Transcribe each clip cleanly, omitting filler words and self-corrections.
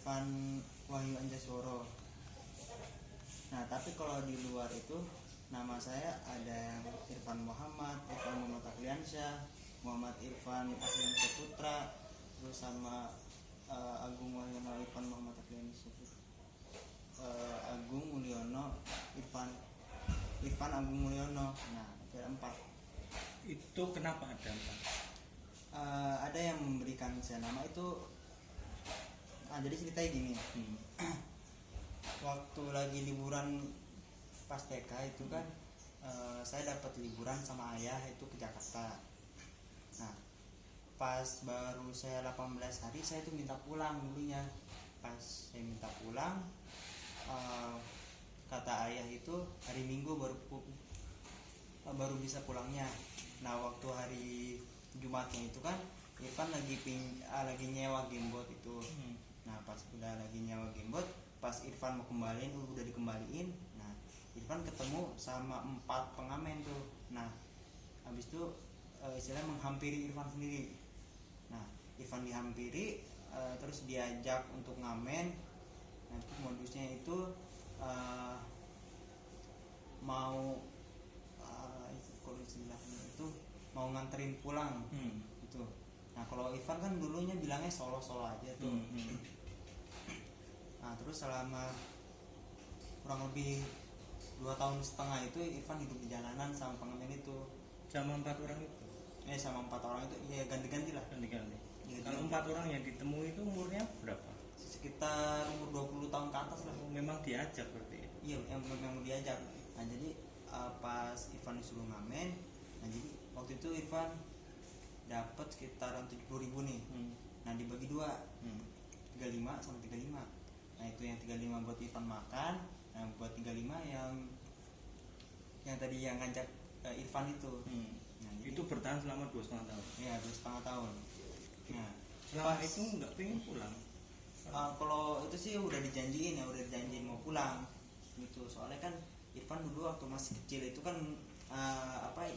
Irfan Wahyu Anjasworo. Nah tapi kalau di luar itu nama saya ada yang Irfan Muhammad Akliansyah, Muhammad Irfan Aslian Saputra, terus sama Agung Mulyono Irfan Muhammad Akliansyah, Agung Mulyono Irfan Agung Mulyono. Nah ada 4. Itu kenapa ada 4? Ada yang memberikan saya nama itu. Jadi ceritanya gini. Waktu lagi liburan pas TK itu kan saya dapat liburan sama ayah itu ke Jakarta. Nah pas baru saya 18 hari saya tuh minta pulang dulunya. Pas saya minta pulang, kata ayah itu hari Minggu baru bisa pulangnya. Nah waktu hari Jumatnya itu kan Irfan lagi nyewa gamebot itu. Nah pas udah lagi nyewa gamebot, pas Irfan mau kembaliin udah dikembaliin. Nah Irfan ketemu sama 4 pengamen tuh. Nah habis itu istilahnya menghampiri Irfan sendiri. Nah Irfan dihampiri, terus diajak untuk ngamen. Nah itu modusnya itu mau kalau istilahnya itu mau nganterin pulang gitu. Nah kalau Irfan kan dulunya bilangnya solo aja tuh. Nah terus selama kurang lebih 2,5 tahun itu Irfan hidup di jalanan sama pengamen itu. Sama 4 orang itu? Sama 4 orang itu ya ganti-ganti lah. Ganti-ganti. Kalau 4 orang yang ditemui itu umurnya berapa? Sekitar umur 20 tahun ke atas lah. Memang diajak berarti? Iya memang diajak. Nah jadi pas Irfan disuruh ngamen, nah jadi waktu itu Irfan dapat sekitaran 70.000 nih. Nah dibagi 2, 35 sama 35. Nah itu yang 35 buat Irfan makan, nah buat 35 yang tadi yang ngajak Irfan itu. Nah, itu bertahan selama 2,5 tahun? Iya 2,5 tahun. Nah selama itu nggak pengen pulang? Kalau itu sih udah dijanjiin mau pulang gitu. Soalnya kan Irfan dulu waktu masih kecil itu kan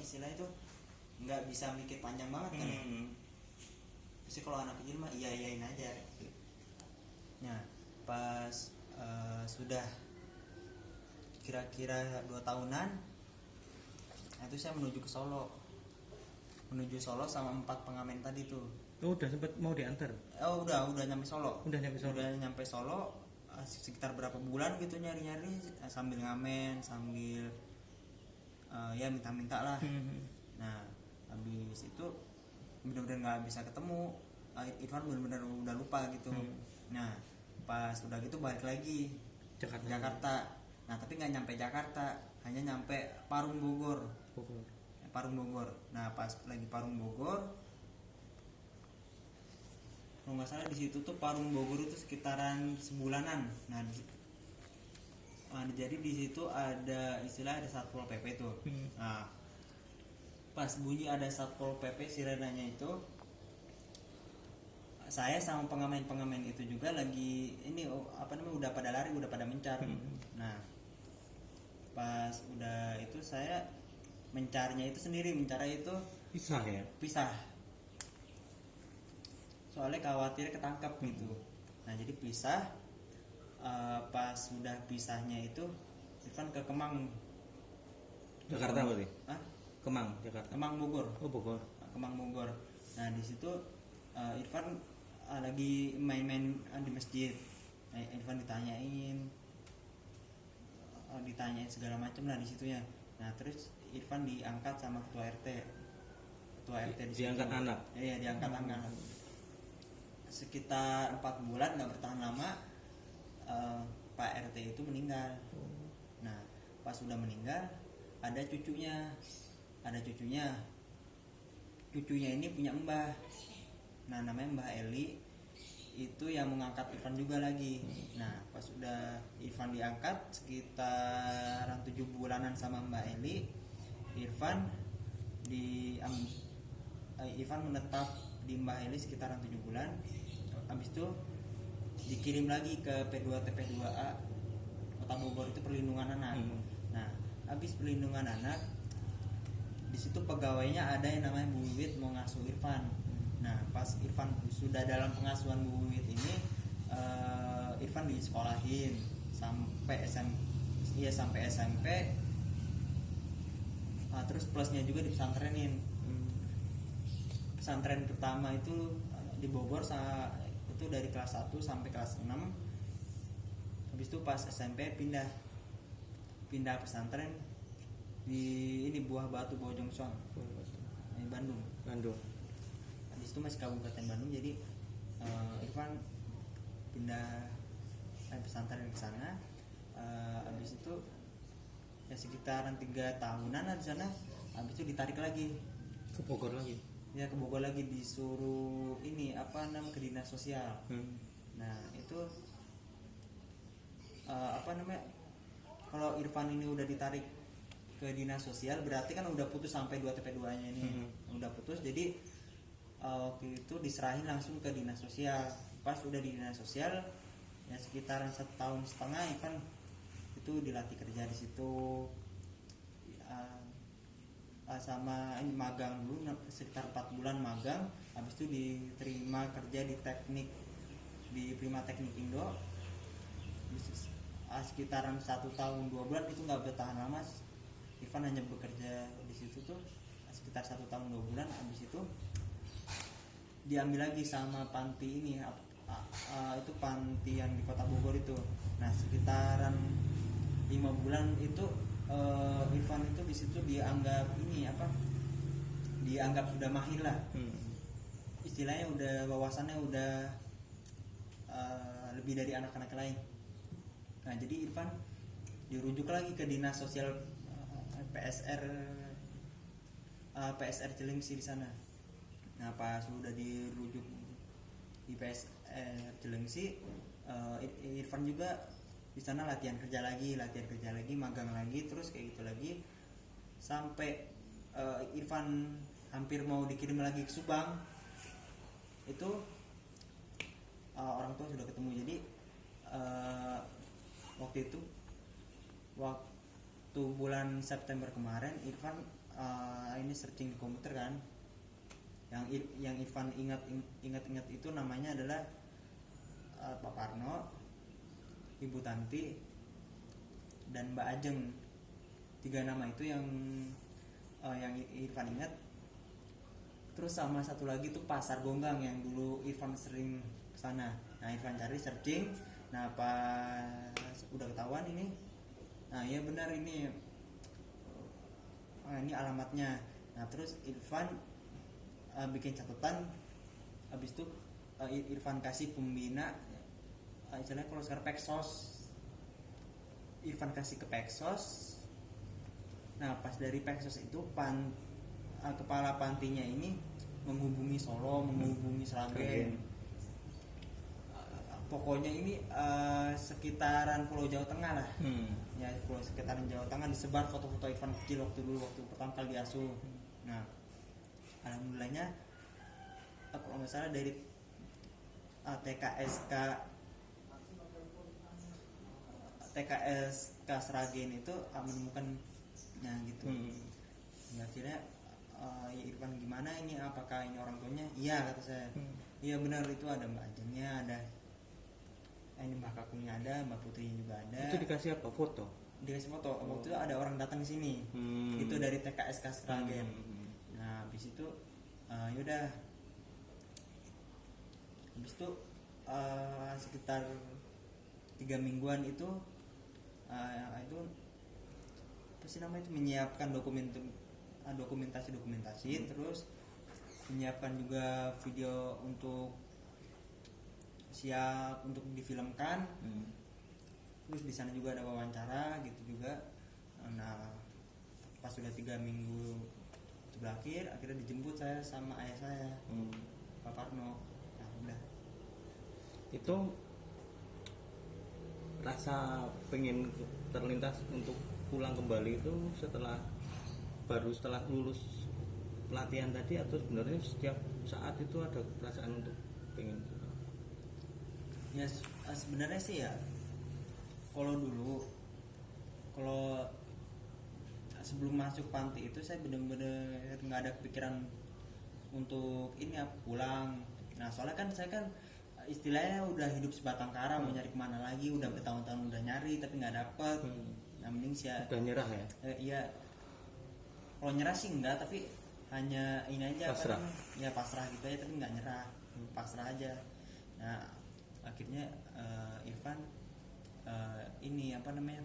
istilah itu nggak bisa mikir panjang banget kan. Jadi kalau anak kecil mah iyain aja. Nah pas sudah kira-kira 2 tahunan, nah itu saya menuju Solo sama 4 pengamen tadi tuh. Oh udah sempet mau diantar? Oh udah nyampe Solo. Udah nyampe Solo sekitar berapa bulan gitu nyari sambil ngamen sambil ya minta lah. Nah habis itu benar-benar nggak bisa ketemu. Irfan benar-benar udah lupa gitu. Nah pas udah gitu balik lagi Jakarta. Nah tapi nggak nyampe Jakarta, hanya nyampe Parung Bogor. Nah pas lagi Parung Bogor, kalau nggak salah di situ tuh Parung Bogor itu sekitaran sebulanan. Nah jadi di situ ada istilah ada Satpol PP tuh. Nah pas bunyi ada Satpol PP sirenanya itu, saya sama pengamen itu juga lagi udah pada lari, udah pada mencar. Nah pas udah itu saya mencarnya itu sendiri, mencarnya itu pisah. Soalnya khawatir ketangkap gitu. Nah jadi pisah. Pas sudah pisahnya itu Irfan ke Kemang. Jakarta berarti? Kemang, Jakarta. Kemang Bogor. Bogor. Kemang Bogor. Nah di situ Irfan lagi main-main di masjid. Nah, Irfan ditanyain segala macam lah di situnya. Nah terus Irfan diangkat sama ketua RT di situ. Diangkat anak? Iya diangkat anak. Sekitar 4 bulan nggak bertahan lama, Pak RT itu meninggal. Nah pas sudah meninggal ada cucunya ini punya mbah. Nah namanya Mbah Eli, itu yang mengangkat Irfan juga lagi. Nah pas udah Irfan diangkat sekitaran 7 bulanan sama Mbah Eli, Irfan menetap di Mbah Eli sekitaran 7 bulan. Habis itu dikirim lagi ke P2 TP2A Kota Bogor, itu perlindungan anak. Nah habis perlindungan anak, di situ pegawainya ada yang namanya Bu Wiwit mau ngasuh Irfan. Nah pas Irfan sudah dalam pengasuhan Bu Wiwit ini, Irfan disekolahin sampai sampai SMP. Terus plusnya juga di pesantrenin. Pesantren pertama itu di Bogor itu dari kelas 1 sampai kelas 6. Habis itu pas SMP pindah pesantren di ini Buah Batu Bojongsoang di Bandung. Habis itu masih Kabupaten Bandung, jadi Irfan pindah pesantren ke sana. Habis itu ya sekitaran 3 tahunan lah di sana. Habis itu ditarik lagi Ke Bogor lagi. ya ke Bogor lagi, disuruh ini ke dinas sosial. Nah itu kalau Irfan ini udah ditarik ke dinas sosial berarti kan udah putus sampai 2 TP2 nya ini. Udah putus, jadi waktu itu diserahin langsung ke dinas sosial. Pas udah di dinas sosial ya sekitaran 1,5 tahun Irfan itu dilatih kerja di situ. Sama ini magang dulu sekitar 4 bulan magang. Habis itu diterima kerja di Prima Teknik Indo. Sekitaran 1 tahun 2 bulan, itu nggak bertahan lama. Irfan hanya bekerja di situ tuh sekitar 1 tahun 2 bulan. Habis itu diambil lagi sama panti ini, itu panti yang di Kota Bogor itu. Nah sekitaran 5 bulan itu Irfan itu di situ dianggap sudah mahir lah. Istilahnya udah wawasannya udah lebih dari anak-anak lain. Nah jadi Irfan dirujuk lagi ke dinas sosial PSR Cilengsi di sana. Nah pas sudah dirujuk di PSR Cilengsi, Irfan juga di sana latihan kerja lagi, magang lagi, terus kayak gitu lagi sampai Irfan hampir mau dikirim lagi ke Subang. Itu orang tua sudah ketemu. Jadi waktu bulan September kemarin Irfan ini searching di komputer kan, yang Irfan ingat itu namanya adalah Pak Parno, Ibu Tanti, dan Mbak Ajeng. 3 nama itu yang Irfan ingat. Terus sama satu lagi tuh Pasar Gonggang yang dulu Irfan sering kesana. Nah Irfan cari searching, nah pas udah ketahuan ini, nah iya benar ini alamatnya. Nah terus Irfan bikin catatan. Habis itu Irfan kasih pembina, istilahnya kalau sekarang Peksos, Irfan kasih ke Peksos. Nah pas dari Peksos itu kepala pantinya ini menghubungi Solo, menghubungi Sragen. Pokoknya ini sekitaran Pulau Jawa Tengah lah. Ya sekitaran Jawa Tengah disebar foto-foto Irfan kecil waktu pertama kali diasuh. Nah alhamdulillahnya kalau nggak salah dari TKSK Sragen itu menemukan gitu. Ya akhirnya ya Irfan gimana ini, apakah ini orang tuanya? Iya kata saya. Iya benar, itu ada Mbak Ajengnya, ada ini Mbak Kakungnya, ada Mbak Putrinya juga ada. Itu dikasih apa, foto? Dikasih foto. Waktu itu ada orang datang ke sini. Itu dari TKSK Sragen. Nah habis itu yaudah, habis itu sekitar 3 mingguan itu apa sih namanya itu, menyiapkan dokumentasi, terus menyiapkan juga video untuk siap untuk difilmkan. Terus di sana juga ada wawancara gitu juga. Nah pas sudah 3 minggu itu berakhir, akhirnya dijemput saya sama ayah saya, Pak Parno. Nah udah, itu rasa pengen terlintas untuk pulang kembali itu baru setelah lulus pelatihan tadi, atau sebenarnya setiap saat itu ada perasaan untuk pengen? Ya sebenarnya sih ya, kalau sebelum masuk panti itu saya benar-benar nggak ada kepikiran untuk ini pulang. Nah soalnya kan saya kan istilahnya udah hidup sebatang kara, mau nyari kemana lagi, udah bertahun-tahun udah nyari tapi nggak dapet. Nah mending sih ya, udah nyerah ya. iya kalau nyerah sih enggak, tapi hanya ini aja Pasrah. ya pasrah gitu aja, tapi nggak nyerah, pasrah aja. Nah akhirnya Irfan ini apa namanya,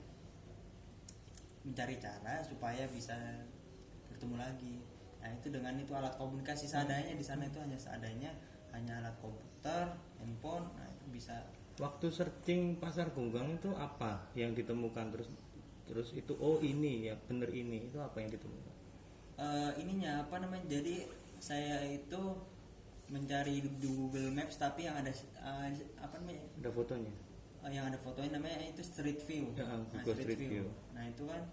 mencari cara supaya bisa bertemu lagi. Nah itu dengan itu alat komunikasi seadanya di sana, itu hanya seadanya, hanya alat komputer, handphone. Nah itu bisa. Waktu searching pasar Gonggang itu apa yang ditemukan, terus itu oh ini ya bener ini, itu apa yang ditemukan? Ininya apa namanya, jadi saya itu mencari di Google Maps tapi yang ada apa namanya, Ada fotonya? yang ada fotonya, namanya itu Street View. Ya, Nah, Google Street View. Nah itu kan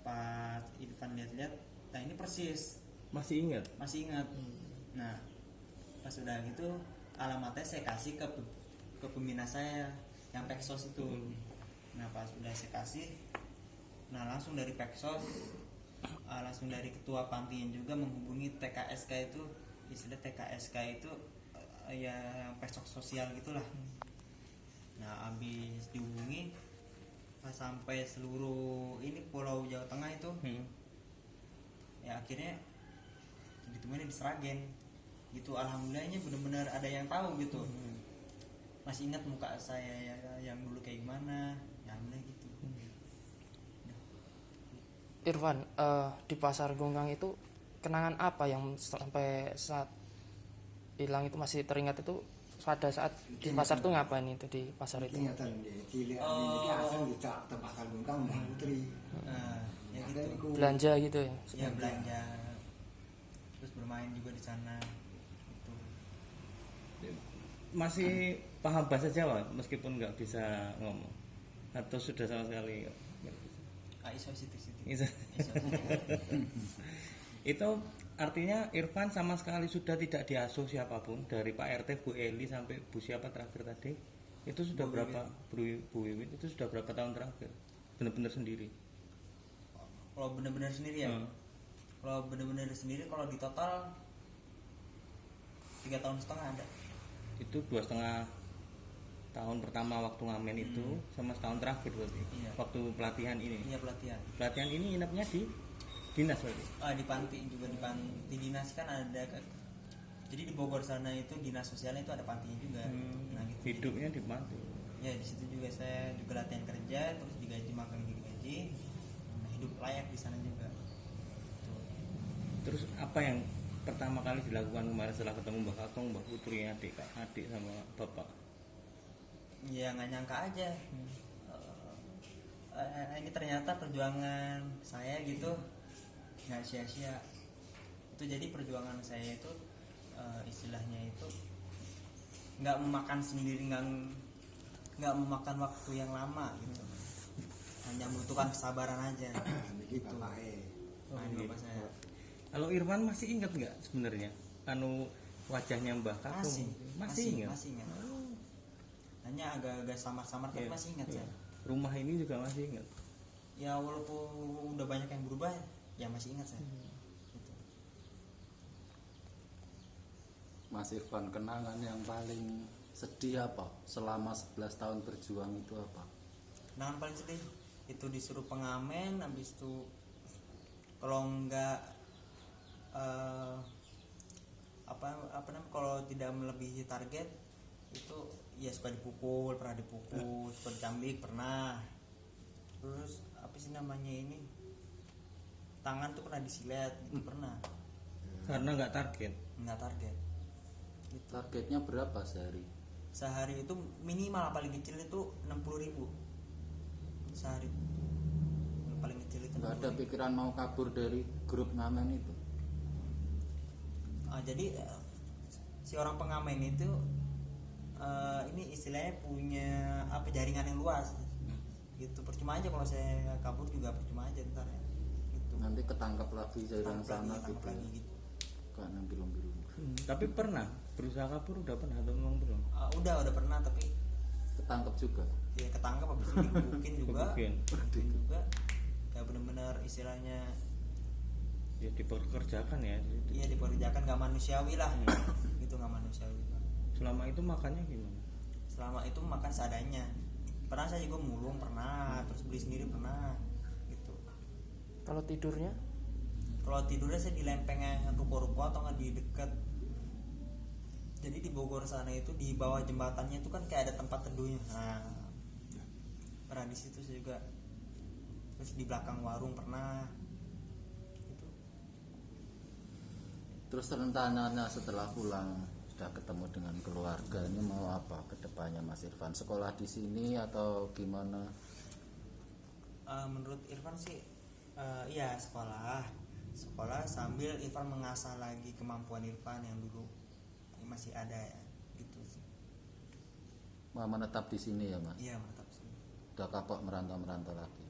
pas Irfan lihat-lihat, nah ini persis Masih ingat? masih ingat. Nah pas udah gitu alamatnya saya kasih ke pembina saya yang Peksos itu. Nah pas udah saya kasih, nah langsung dari Peksos, langsung dari ketua pantinya juga menghubungi TKSK itu, istilah TKSK itu ya pesok sosial gitulah. Nah habis dihubungi pas sampai seluruh ini Pulau Jawa Tengah itu, ya akhirnya ditemuin di Sragen gitu. Alhamdulillahnya benar-benar ada yang tahu gitu. Masih ingat muka saya yang dulu kayak gimana, yang gitu. Irfan, di pasar Gonggang itu kenangan apa yang sampai saat hilang itu masih teringat? Itu pada saat di pasar tuh ngapain itu di pasar itu? Ingatan dia, cilik ini asal di pasar Gonggang Mbak Putri. Nah, ya Ada gitu. iku Belanja gitu ya? Ya belanja, terus bermain juga di sana. Gitu. Masih paham bahasa Jawa meskipun nggak bisa ngomong, atau sudah sama sekali nggak bisa? Iso situ-situ. Bisa. Itu artinya Irfan sama sekali sudah tidak diasuh siapapun, dari Pak RT, Bu Eli sampai Bu siapa terakhir tadi, itu sudah Bu berapa Bu Wiwit itu sudah berapa tahun terakhir benar-benar sendiri? Kalau benar-benar sendiri ya. Kalau benar-benar sendiri, kalau di total 3,5 tahun ada. Itu 2,5 tahun pertama waktu ngamen itu sama setahun terakhir berarti. Iya. Waktu pelatihan ini. Iya pelatihan. Pelatihan ini inapnya di dinas berarti. Di panti juga, di dinas kan ada. Jadi di Bogor sana itu dinas sosialnya itu ada pantinya juga. Nah gitu. Hidupnya di panti. Ya di situ juga saya juga latihan kerja, terus digaji, makan digaji. Nah, hidup layak di sana juga. Tuh. Terus apa yang pertama kali dilakukan kemarin setelah ketemu Mbak Kakong, Mbak Putri, adik sama Bapak? Ya nggak nyangka aja. Ini ternyata perjuangan saya gitu nggak sia-sia. Itu jadi perjuangan saya itu istilahnya itu nggak memakan sendiri, nggak memakan waktu yang lama gitu. Hanya membutuhkan kesabaran aja. Niki bapake. Nah, ini bapak saya. Kalau Irfan masih ingat nggak sebenarnya wajahnya Mbak Kakong? Masih ingat. Masih ingat. Hanya agak-agak samar-samar tapi Iya, masih ingat iya. saya. Rumah ini juga masih ingat. Ya walaupun udah banyak yang berubah, ya masih ingat saya. Gitu. Mas Irfan, kenangan yang paling sedih apa selama 11 tahun berjuang itu apa? Kenangan paling sedih itu disuruh pengamen, habis itu kalau enggak apa namanya, kalau tidak melebihi target itu ya suka dipukul, pernah dipukul, suka dicambik pernah. Terus apa sih namanya ini, tangan tuh pernah disilet gitu, pernah. Karena nggak target. Nggak target gitu. Targetnya berapa sehari? Sehari itu minimal paling kecil itu 60.000 sehari. Yang paling kecil itu Nggak ada 60.000. pikiran mau kabur dari grup ngamen itu? Jadi si orang pengamen itu ini istilahnya punya apa, jaringan yang luas gitu. Percuma aja kalau saya kabur, juga percuma aja ntar ya gitu. Nanti ketangkap lagi dari yang sana Tangkap gitu, lagi gitu. karena belum. Tapi pernah berusaha kabur, udah pernah atau memang belum? Udah pernah, tapi Ketangkap juga. ya ketangkap, habis itu digebukin juga. Gebukin. juga ya benar-benar istilahnya Ya dipekerjakan ya. iya diperkerjakan, nggak manusiawi lah. Gitu, nggak manusiawi. Selama itu makannya gimana? Selama itu makan seadanya. Pernah saya juga mulung pernah, terus beli sendiri pernah gitu. Kalau tidurnya Kalau tidurnya saya di lempengnya ruko-ruko atau nggak di dekat. Jadi di Bogor sana itu di bawah jembatannya itu kan kayak ada tempat teduhnya. Nah, pernah di situ saya juga. Terus di belakang warung pernah. Gitu. Terus rencananya setelah pulang sudah ketemu dengan keluarga ini mau apa ke depannya Mas Irfan? Sekolah di sini atau gimana? Menurut Irfan sih iya sekolah sambil Irfan mengasah lagi kemampuan Irfan yang dulu masih ada ya gitu sih. Mau menetap di sini ya Mas? Iya mantap sih. Udah kapok merantau-merantau lagi?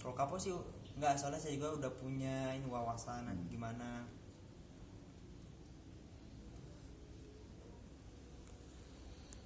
Kalau kapok sih enggak, soalnya saya juga udah punya ini wawasan gimana